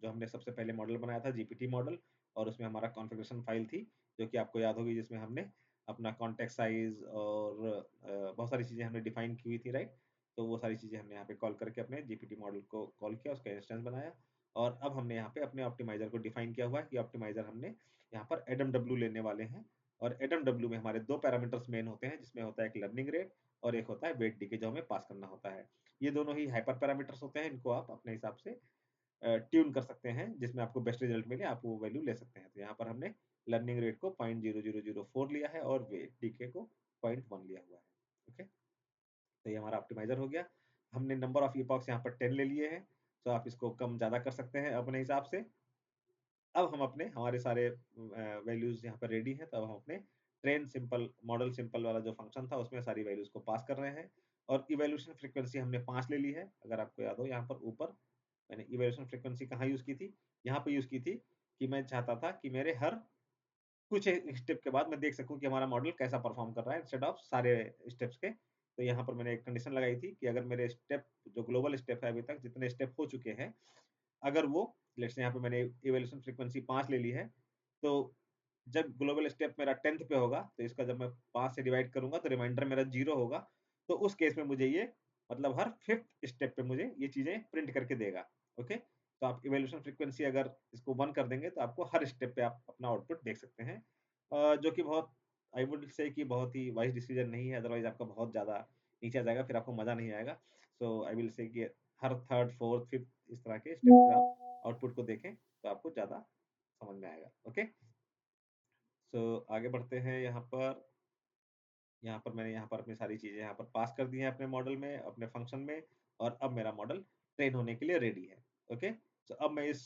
जो हमने सबसे पहले मॉडल बनाया था जीपीटी मॉडल, और उसमें हमारा कॉन्फ़िगरेशन फ़ाइल थी, जो कि आपको याद होगी, जिसमें हमने अपना कॉन्टेक्स्ट साइज़ और बहुत सारी चीज़ें हमने डिफ़ाइन की हुई थी, राइट? तो वो सारी चीज़ें हमने यहाँ पे कॉल करके अपने जीपीटी मॉडल को कॉल किया, उसका इंस्टेंस बनाया, और अब हमने यहाँ पे अपने ऑप्टिमाइज़र को डिफ़ाइन किया हुआ है कि ऑप्टिमाइज़र हमने यहाँ पर एडमडब्ल्यू लेने वाले हैं। और एडमडब्ल्यू में हमारे 2 पैरामीटर्स मेन होते हैं, जिसमें होता है एक लर्निंग रेट और एक होता है वेट डीके, जो हमें पास करना होता है। ये दोनों ही हाइपर पैरामीटर्स होते हैं, इनको आप अपने हिसाब से ट्यून कर सकते हैं, जिसमें आपको बेस्ट रिजल्ट मिले, आप वो वैल्यू ले सकते हैं। तो यहाँ पर हमने लर्निंग रेट को 0.0004 लिया है और वेट डीके को 0.1 लिया हुआ है। ओके, तो ये हमारा ऑप्टिमाइज़र हो गया। हमने नंबर ऑफ इपॉक्स यहाँ पर 10 ले लिए हैं, तो आप इसको कम ज़्यादा कर सकते हैं अपने हिसाब से। अब हम अपने हमारे सारे वैल्यूज़ यहाँ पर रेडी हैं, तो अब हम अपने ट्रेन सिंपल मॉडल सिंपल वाला जो फंक्शन था, उसमें सारी वैल्यूज़ को पास कर रहे हैं। और इवैल्यूएशन फ्रीक्वेंसी हमने 5 ले ली है। अगर आपको याद हो, यहाँ पर ऊपर मैंने इवैल्यूएशन फ्रीक्वेंसी कहाँ यूज़ की थी? यहाँ पे यूज़ की थी कि मैं चाहता था कि मेरे हर कुछ एक स्टेप के बाद मैं देख सकूँ कि हमारा मॉडल कैसा परफ़ॉर्म कर रहा है, इंस्टेड ऑफ सारे स्टेप्स के। तो यहाँ पर मैंने एक कंडीशन लगाई थी कि अगर मेरे स्टेप, जो ग्लोबल स्टेप है अभी तक जितने स्टेप हो चुके हैं, अगर वो, लेट्स से यहाँ पे मैंने इवैल्यूएशन फ्रीक्वेंसी 5 ले ली है, तो जब ग्लोबल स्टेप मेरा 10th पे होगा, तो इसका जब मैं 5 से डिवाइड करूँगा तो रिमाइंडर मेरा 0 होगा। तो उस केस में मुझे ये, मतलब हर 5th स्टेप पे मुझे ये चीज़ें प्रिंट करके देगा। ओके? तो आप इवैल्यूएशन फ्रीक्वेंसी अगर इसको 1 कर देंगे, तो आपको हर स्टेप पे आप अपना आउटपुट देख सकते हैं। जो कि बहुत, आई वुड से कि बहुत ही वाइज़ डिसीजन नहीं है, अदरवाइज़ आपका बहुत ज़्यादा नीचे आ जाएगा, फिर आपको मज़ा नहीं आएगा। सो आई विल से कि हर 3rd, 4th, 5th इस तरह के स्टेप पे आप आउटपुट को देखें, तो आपको ज़्यादा समझ में आएगा। ओके? सो आगे बढ़ते हैं। मैंने यहाँ पर अपनी सारी चीज़ें यहाँ पर पास कर दी हैं अपने मॉडल में, अपने फ़ंक्शन में, और अब मेरा मॉडल ट्रेन होने के लिए रेडी है। ओके? सो अब मैं इस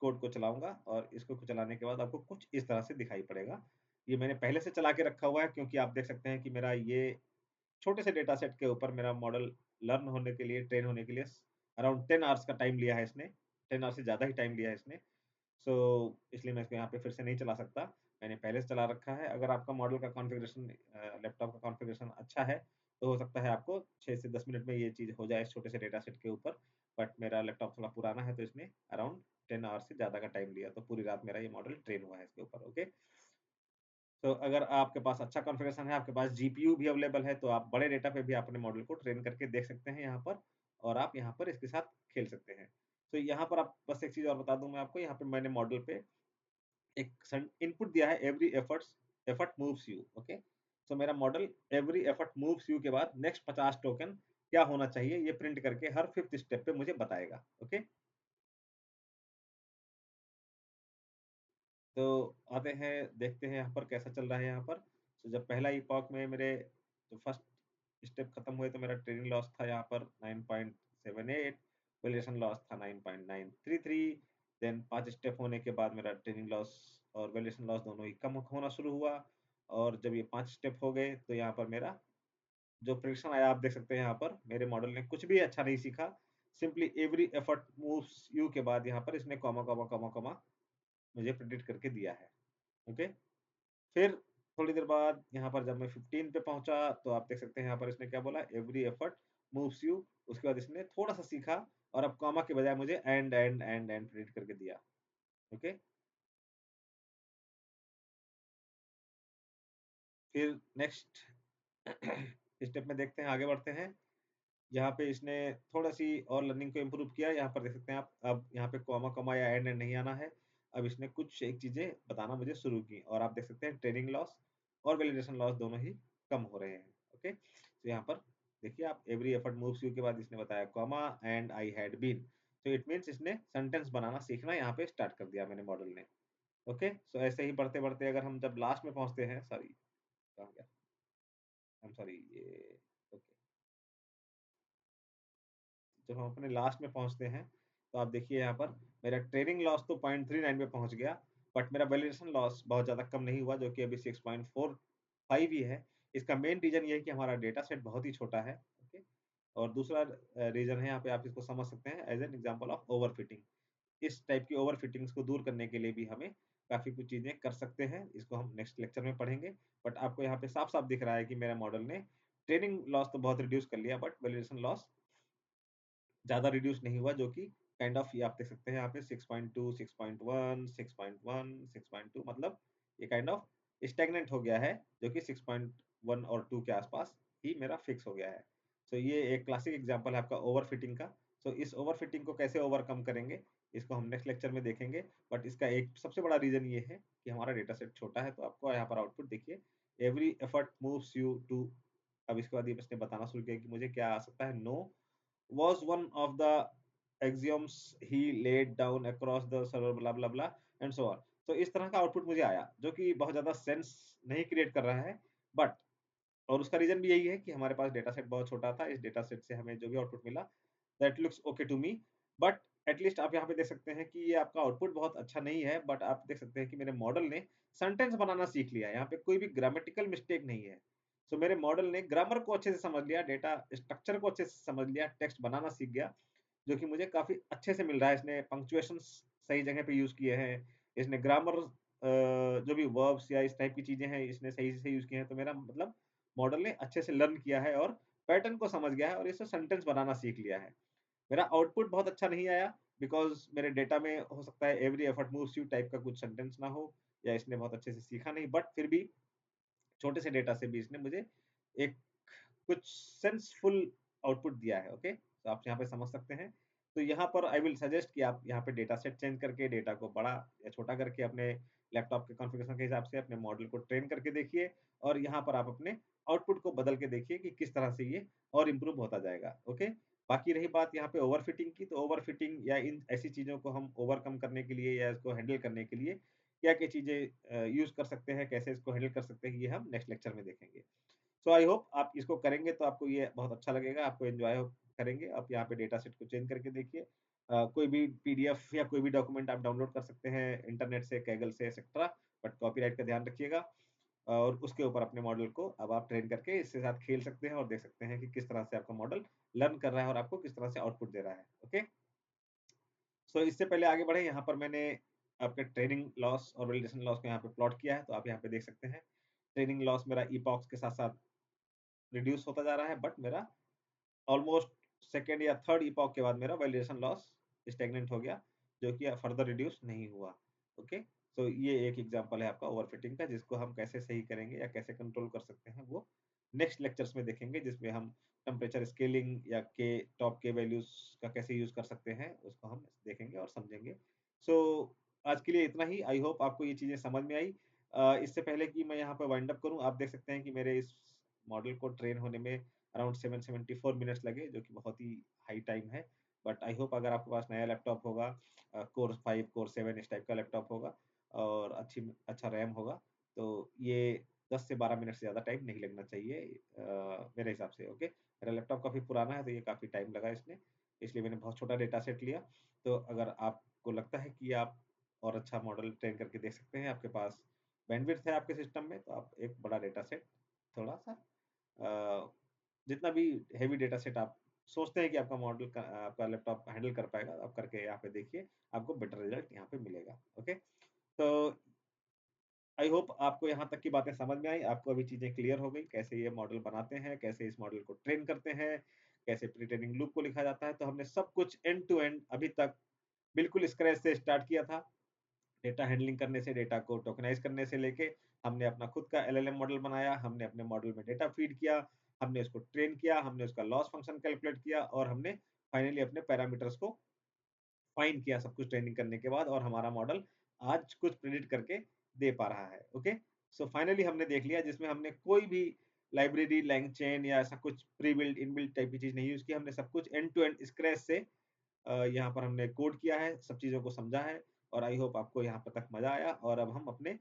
कोड को चलाऊँगा, और इसको चलाने के बाद आपको कुछ इस तरह से दिखाई पड़ेगा। ये मैंने पहले से चला के रखा हुआ है, क्योंकि आप देख सकते हैं कि मेरा ये छोटे से डेटा सेट के ऊपर मेरा मॉडल लर्न होने के लिए, ट्रेन होने के लिए अराउंड 10 आवर्स का टाइम लिया है इसने। 10 आवर्स से ज़्यादा ही टाइम लिया है इसने। सो इसलिए मैं इसको यहाँ पे फिर से नहीं चला सकता। मैंने पहले से चला रखा है। अगर आपका मॉडल का कॉन्फ़िगरेशन, लैपटॉप का कॉन्फ़िगरेशन अच्छा है, तो हो सकता है आपको 6 से 10 मिनट में ये चीज़ हो जाए इस छोटे से डेटा सेट के ऊपर। बट मेरा लैपटॉप थोड़ा पुराना है, तो इसने अराउंड 10 आवर्स से ज़्यादा का टाइम लिया। तो पूरी रात मेरा ये मॉडल ट्रेन हुआ है इसके ऊपर। ओके? तो अगर आपके पास अच्छा कॉन्फ़िगरेशन है, आपके पास जीपीयू भी अवेलेबल है, तो आप बड़े डेटा पे भी अपने मॉडल को ट्रेन करके देख सकते हैं यहाँ पर, और आप यहाँ पर इसके साथ खेल सकते हैं। तो यहाँ पर आप, बस एक चीज़ और बता दूँ मैं आपको, यहाँ पे मैंने मॉडल पे एक सन इनपुट दिया है, एफर्ट मूव्स यू। ओके? सो मेरा model every effort moves you के बाद नेक्स्ट 50 टोकन क्या होना चाहिए, ये प्रिंट करके हर 5th स्टेप पे मुझे बताएगा। ओके? तो आते हैं, देखते हैं यहाँ पर कैसा चल रहा है यहाँ पर। तो जब पहला इपॉक में मेरे जो फर्स्ट स्टेप खत्म हुए, तो मेरा ट्रेनिंग लॉस था यहाँ पर 9.78, वैलिडेशन लॉस था 9.933। देन 5 स्टेप होने के बाद मेरा ट्रेनिंग लॉस और वैलिडेशन लॉस दोनों ही कम होना शुरू हुआ। और जब ये 5 स्टेप हो गए, तो यहाँ पर मेरा जो प्रेडिक्शन आया, आप देख सकते हैं यहाँ पर मेरे मॉडल ने कुछ भी अच्छा नहीं सीखा। Simply every effort moves you के बाद यहाँ पर इसने कॉमा, कॉमा, कॉमा, कॉमा मुझे प्रेडिक्ट करके दिया है। ओके? फिर थोड़ी देर बाद यहाँ पर जब मैं 15 पे पहुँचा, तो आप देख सकते हैं यहाँ पर इसने क्या बोला, एवरी एफर्ट मूव्स यू। उसके बाद इसने थोड़ा-सा सीखा, और अब कॉमा के बजाय मुझे एंड प्रिंट करके दिया। ओके? फिर नेक्स्ट स्टेप में देखते हैं, आगे बढ़ते हैं। यहाँ पे इसने थोड़ा-सी और लर्निंग को इम्प्रूव किया। यहाँ पर देख सकते हैं आप, अब यहाँ पे कॉमा, कॉमा या एंड नहीं आना है। अब इसने कुछ एक चीज़ें बताना मुझे शुरू की, और आप देख सकते हैं ट्रेनिंग लॉस और वैलिडेशन लॉस दोनों ही कम हो रहे हैं। ओके? तो यहाँ पर देखिए आप, एवरी एफर्ट मूव्स यू के बाद इसने बताया comma and I had been. तो इट मीन्स इसने सेंटेंस बनाना सीखना यहाँ पे स्टार्ट कर दिया मेरे मॉडल ने। ओके? सो ऐसे ही बढ़ते-बढ़ते अगर हम जब लास्ट में पहुँचते हैं, सॉरी कहाँ गया? आई एम सॉरी, ये ओके। जब हम अपने लास्ट में पहुँचते हैं, तो आप देखिए यहाँ पर मेरा ट्रेनिंग लॉस तो 0.39 पे पहुँच गया, बट मेरा वैलिडेशन लॉस बहुत ज़्यादा कम नहीं हुआ, जो कि अभी 6.45 ही है। इसका मेन रीज़न ये है कि हमारा डेटा सेट बहुत ही छोटा है, ओके? और दूसरा रीज़न है, यहाँ पे आप इसको समझ सकते हैं as an example of overfitting. इस टाइप की ओवरफिटिंग्स को दूर करने के लिए भी हमें काफ़ी कुछ चीज़ें कर सकते हैं, इसको हम नेक्स्ट लेक्चर में पढ़ेंगे। बट आपको यहाँ पे साफ-साफ दिख रहा है कि मेरा मॉडल ने ट्रेनिंग लॉस तो बहुत रिड्यूस कर लिया, बट वैलिडेशन लॉस ज़्यादा रिड्यूस नहीं हुआ, जो कि काइंड ऑफ ये आप देख सकते हैं यहाँ पे 6.2, 6.1, 6.1, 6.2, मतलब ये काइंड ऑफ स्टैग्नेंट हो गया है, जो कि 6.1 और 2 के आसपास ही मेरा फिक्स हो गया है। सो ये एक क्लासिक एग्जांपल है आपका ओवरफिटिंग का। सो इस ओवरफिटिंग को कैसे ओवरकम करेंगे, इसको हम नेक्स्ट लेक्चर में देखेंगे। बट इसका एक सबसे बड़ा रीज़न ये है कि हमारा डेटा सेट छोटा है, तो आपको यहाँ पर आउटपुट देखिए, every effort moves you to. अब इसके बाद ये इसने बताना शुरू किया कि मुझे क्या आ सकता है, no was one of the axioms he laid down across the server blah blah blah and so on। तो इस तरह का आउटपुट मुझे आया, जो कि बहुत ज़्यादा सेंस नहीं क्रिएट कर रहा है, बट और उसका रीज़न भी यही है कि हमारे पास डेटा सेट बहुत छोटा था। इस डेटा सेट से हमें जो भी आउटपुट मिला, that looks okay to me. But at least आप यहाँ पे देख सकते हैं कि ये आपका आउटपुट बहुत अच्छा नहीं है, बट आप देख सकते हैं कि मेरे मॉडल ने सेंटेंस बनाना सीख लिया है। यहाँ पे कोई भी ग्रामेटिकल मिस्टेक नहीं है। सो मेरे मॉडल ने ग्रामर को अच्छे से समझ लिया, डेटा स्ट्रक्चर को अच्छे से समझ लिया, टेक्स्ट बनाना सीख गया, जो कि मुझे काफ़ी अच्छे से मिल रहा है। इसने पंक्चुएशंस सही जगह पे यूज़ किए हैं, इसने ग्रामर जो भी वर्ब्स या इस टाइप की चीज़ें हैं, इसने सही से यूज़ किए हैं। तो मेरा मतलब मॉडल ने अच्छे से लर्न किया है और पैटर्न को समझ गया है और इससे सेंटेंस बनाना सीख लिया है। मेरा आउटपुट बहुत अच्छा नहीं आया, बिकॉज़ मेरे डेटा में हो सकता है every effort moves you type का कुछ सेंटेंस ना हो, या इसने बहुत अच्छे से सीखा नहीं, बट फिर भी छोटे से डेटा से भी इसने मुझे एक कुछ सेंसफुल आउटपुट दिया है, ओके? तो आप यहाँ पे समझ सकते हैं। तो यहाँ पर आई विल सजेस्ट कि आप यहाँ पे डेटा सेट चेंज करके डेटा को बड़ा या छोटा करके अपने लैपटॉप के कॉन्फ़िगरेशन के हिसाब से अपने मॉडल को ट्रेन करके देखिए, और यहाँ पर आप अपने आउटपुट को बदल के देखिए कि किस तरह से ये और इम्प्रूव होता जाएगा, ओके? बाकी रही बात यहाँ पे ओवरफिटिंग की, तो ओवरफिटिंग या इन ऐसी चीज़ों को हम ओवरकम करने के लिए या इसको हैंडल करने के लिए क्या-क्या चीज़ें यूज़ कर सकते हैं, कैसे इसको हैंडल कर सकते हैं, ये हम नेक्स्ट लेक्चर में देखेंगे। सो आई होप आप इसको करेंगे तो आपको ये बहुत अच्छा लगेगा, आपको एन्जॉय करेंगे। आप यहाँ पे डेटा सेट को चेंज करके देखिए। कोई भी पीडीएफ या कोई भी डॉक्यूमेंट आप डाउनलोड कर सकते हैं इंटरनेट से, कैगल से एक्सेट्रा, बट कॉपीराइट का ध्यान रखिएगा। और उसके ऊपर अपने मॉडल को अब आप ट्रेन करके इसके साथ खेल सकते हैं और देख सकते हैं कि किस तरह से आपका मॉडल लर्न कर रहा है और आपको किस तरह से आउटपुट दे रहा है। ओके? सो इससे पहले आगे बढ़े, यहाँ पर मैंने आपके ट्रेनिंग लॉस और वैलिडेशन लॉस को यहाँ पे प्लॉट किया है, तो आप यहाँ पे देख सकते हैं। ट्रेनिंग लॉस मेरा इपॉक्स के साथ-साथ रिड्यूस होता जा रहा है, बट मेरा ऑलमोस्ट सेकंड या थर्ड इपॉक के बाद मेरा वैलिडेशन लॉस स्टैग्नेंट हो गया, जो कि फर्दर रिड्यूस नहीं हुआ। ओके? सो ये एक एग्जांपल है आपका ओवरफिटिंग का, जिसको हम कैसे सही करेंगे या कैसे कंट्रोल कर सकते हैं, वो नेक्स्ट लेक्चर्स में देखेंगे, जिसमें हम टेम्परेचर स्केलिंग या के टॉप के वैल्यूज़ का कैसे यूज़ कर सकते हैं, उसको हम देखेंगे और समझेंगे। सो आज के लिए इतना ही। आई होप आपको ये चीज़ें समझ में आई। इससे पहले कि मैं यहाँ पे वाइंड अप करूँ, आप देख सकते हैं कि मेरे इस मॉडल को ट्रेन होने में अराउंड 774 मिनट्स लगे, जो कि बहुत ही हाई टाइम है। बट आई होप अगर आपके पास नया लैपटॉप होगा, कोर 5, कोर 7 इस टाइप का लैपटॉप होगा और अच्छा रैम होगा, तो ये 10 से 12 मिनट से ज़्यादा टाइम नहीं लगना चाहिए मेरे हिसाब से, ओके? मेरा लैपटॉप काफ़ी पुराना है, तो ये काफ़ी टाइम लगा इसमें, इसलिए मैंने बहुत छोटा डेटा सेट लिया। तो अगर आपको लगता है कि आप और अच्छा मॉडल ट्रेन करके देख सकते हैं, आपके पास बैंडविड्थ है आपके सिस्टम में, तो आप एक बड़ा डेटा सेट थोड़ा-सा अ, जितना भी हेवी डेटा सेट आप सोचते हैं कि आपका मॉडल का आपका लैपटॉप हैंडल कर पाएगा, आप करके यहाँ पे देखिए, आपको बेटर रिजल्ट यहाँ पे मिलेगा। ओके? तो आई होप आपको यहाँ तक की बातें समझ में आई, आपको अभी चीज़ें क्लियर हो गई, कैसे ये मॉडल बनाते हैं, कैसे इस मॉडल को ट्रेन करते हैं, कैसे प्री ट्रेनिंग लूप को लिखा जाता है। तो हमने सब कुछ एंड टू एंड अभी तक बिल्कुल स्क्रैच से स्टार्ट किया था। डेटा हैंडलिंग करने से, डेटा को टोकेनाइज़ करने से लेके, हमने अपना खुद का एलएलएम मॉडल बनाया, हमने अपने मॉडल में डेटा फीड किया, हमने उसको ट्रेन किया, हमने उसका लॉस फंक्शन कैलकुलेट किया और हमने फाइनली अपने पैरामीटर्स को फाइन किया सब कुछ ट्रेनिंग करने के बाद, और हमारा मॉडल आज कुछ प्रेडिक्ट करके दे पा रहा है। ओके? सो फाइनली हमने देख लिया, जिसमें हमने कोई भी लाइब्रेरी, लैंगचेन या ऐसा कुछ प्री बिल्ट, इनबिल्ट टाइप की चीज़ नहीं यूज़ की। हमने सब कुछ एंड टू एंड स्क्रैच से यहाँ पर हमने कोड किया है, सब चीज़ों को समझा है, और आई होप आपको यहाँ पर तक मज़ा आया, और अब हम अपने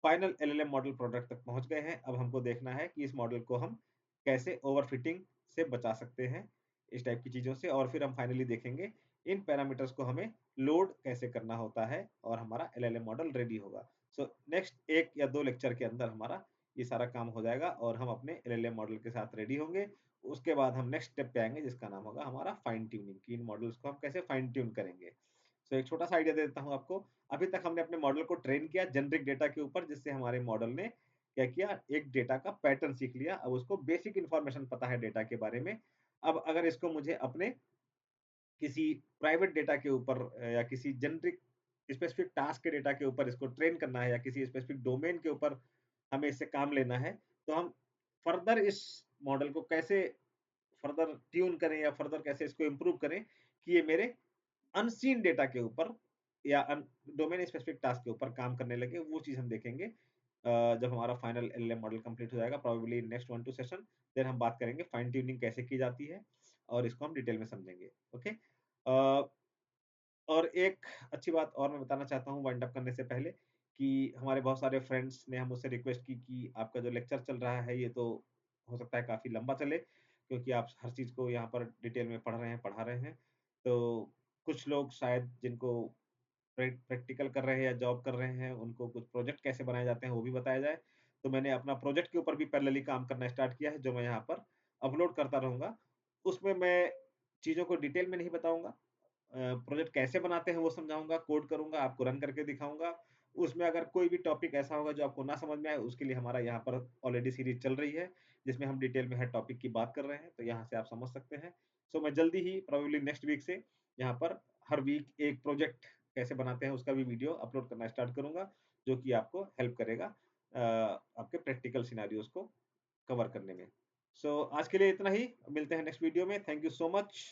फाइनल एलएलएम मॉडल प्रोडक्ट तक पहुँच गए हैं। अब हमको देखना है कि इस मॉडल को हम कैसे ओवरफिटिंग से बचा सकते हैं, इस टाइप की चीज़ों से, और फिर हम फाइनली देखेंगे इन पैरामीटर्स को हमें लोड कैसे करना होता है और हमारा एलएलएम मॉडल रेडी होगा। सो नेक्स्ट 1 या 2 लेक्चर के अंदर हमारा ये सारा काम हो जाएगा और हम अपने एलएलएम मॉडल के साथ रेडी होंगे। उसके बाद हम नेक्स्ट स्टेप पे आएँगे जिसका नाम होगा हमारा फाइन ट्यूनिंग कि इन मॉडल्स को हम कैसे फाइन ट्यून करेंगे। सो एक छोटा-सा आइडिया दे देता हूँ आपको। अभी तक हमने अपने मॉडल को ट्रेन किया जेनेरिक डेटा के ऊपर जिससे हमारे मॉडल ने क्या किया, एक डेटा का पैटर्न सीख लिया। अब उसको बेसिक इन्फॉर्मेशन पता है डेटा के बारे में। अब अगर इसको मुझे अपने किसी प्राइवेट डेटा के ऊपर या किसी जेनेरिक स्पेसिफिक टास्क के डेटा के ऊपर इसको ट्रेन करना है या किसी स्पेसिफिक डोमेन के ऊपर हमें इससे काम लेना है, तो हम फर्दर इस मॉडल को कैसे फर्दर ट्यून करें या फर्दर कैसे इसको इम्प्रूव करें कि ये मेरे अनसीन डेटा के ऊपर या डोमेन स्पेसिफिक टास्क के ऊपर काम करने लगे, वो चीज़ हम देखेंगे जब हमारा फाइनल एलएलएम मॉडल कंप्लीट हो जाएगा probably in next 1-2 session. Then हम बात करेंगे फाइन ट्यूनिंग कैसे की जाती है और इसको हम डिटेल में समझेंगे। ओके। और एक अच्छी बात और मैं बताना चाहता हूँ वाइंड अप करने से पहले कि हमारे बहुत सारे फ्रेंड्स ने मुझसे रिक्वेस्ट की कि आपका जो लेक्चर चल रहा है ये तो हो सकता है काफ़ी लंबा चले क्योंकि आप हर चीज़ को यहाँ पर डिटेल में पढ़ रहे हैं, पढ़ा रहे हैं। तो कुछ लोग शायद जिनको प्रैक्टिकल कर रहे हैं या जॉब कर रहे हैं, उनको कुछ प्रोजेक्ट कैसे बनाए जाते हैं वो भी बताया जाए। तो मैंने अपना प्रोजेक्ट के ऊपर भी पैरेलली काम करना स्टार्ट किया है जो मैं यहाँ पर अपलोड करता रहूँगा। उसमें मैं चीज़ों को डिटेल में नहीं बताऊँगा। प्रोजेक्ट कैसे बनाते हैं वो समझाऊँगा, कोड करूँगा, आपको रन करके दिखाऊँगा। उसमें अगर कोई भी टॉपिक ऐसा होगा जो आपको ना समझ में आए, उसके लिए हमारा यहाँ पर ऑलरेडी सीरीज़ चल रही है, जिसमें हम डिटेल में हर टॉपिक की बात कर रहे हैं, तो यहाँ से आप समझ सकते हैं। सो मैं जल्दी ही प्रोबेबली नेक्स्ट वीक से यहाँ पर हर वीक एक प्रोजेक्ट कैसे बनाते हैं उसका भी वीडियो अपलोड करना स्टार्ट करूँगा, जो कि आपको हेल्प करेगा आपके प्रैक्टिकल सिनेरियोज़ को कवर करने में। सो आज के लिए इतना ही, मिलते हैं नेक्स्ट वीडियो में। Thank you so much.